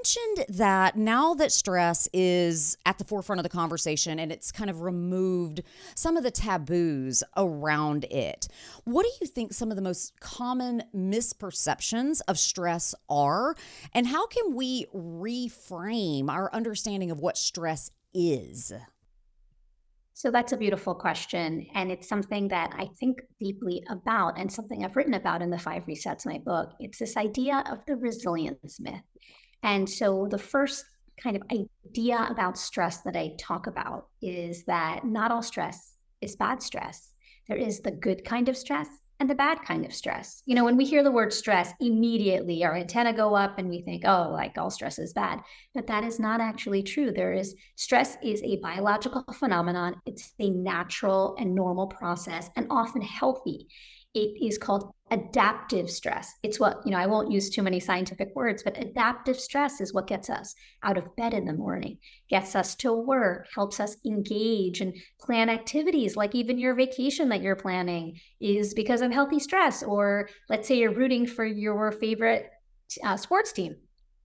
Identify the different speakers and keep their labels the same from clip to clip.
Speaker 1: mentioned that now that stress is at the forefront of the conversation and it's kind of removed some of the taboos around it, what do you think some of the most common misperceptions of stress are? And how can we reframe our understanding of what stress is?
Speaker 2: So that's a beautiful question. And it's something that I think deeply about and something I've written about in the Five Resets, my book. It's this idea of the resilience myth. And so the first kind of idea about stress that I talk about is that not all stress is bad stress. There is the good kind of stress and the bad kind of stress. When we hear the word stress, immediately our antenna go up and we think, oh, like all stress is bad. But that is not actually true. Stress is a biological phenomenon. It's a natural and normal process and often healthy. It is called adaptive stress. It's I won't use too many scientific words, but adaptive stress is what gets us out of bed in the morning, gets us to work, helps us engage and plan activities, like even your vacation that you're planning is because of healthy stress. Or let's say you're rooting for your favorite sports team.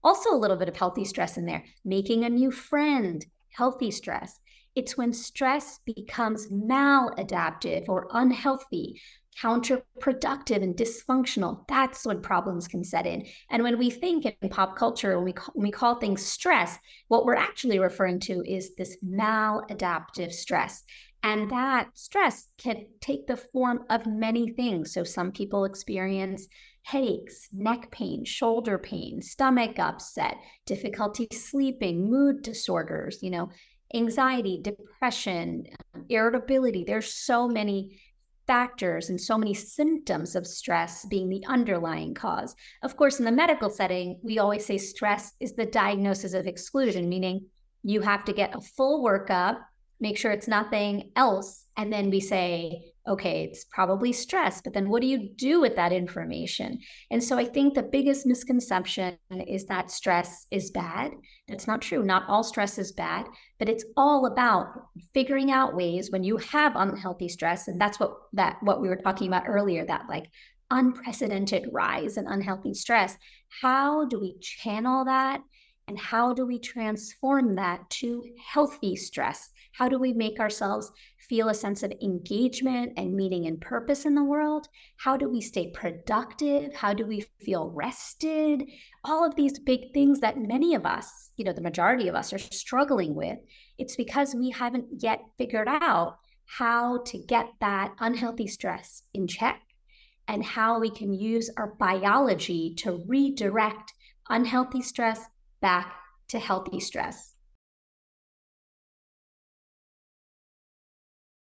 Speaker 2: Also a little bit of healthy stress in there. Making a new friend, healthy stress. It's when stress becomes maladaptive or unhealthy, counterproductive and dysfunctional. That's when problems can set in. And when we think in pop culture, when we call things stress, what we're actually referring to is this maladaptive stress. And that stress can take the form of many things. So some people experience headaches, neck pain, shoulder pain, stomach upset, difficulty sleeping, mood disorders, anxiety, depression, irritability. There's so many factors and so many symptoms of stress being the underlying cause. Of course, in the medical setting, we always say stress is the diagnosis of exclusion, meaning you have to get a full workup, make sure it's nothing else, and then we say, okay, it's probably stress, but then what do you do with that information? And so I think the biggest misconception is that stress is bad. That's not true. Not all stress is bad, but it's all about figuring out ways when you have unhealthy stress. And that's what we were talking about earlier, that like unprecedented rise in unhealthy stress. How do we channel that? And how do we transform that to healthy stress? How do we make ourselves feel a sense of engagement and meaning and purpose in the world? How do we stay productive? How do we feel rested? All of these big things that many of us, the majority of us are struggling with. It's because we haven't yet figured out how to get that unhealthy stress in check and how we can use our biology to redirect unhealthy stress back to healthy stress.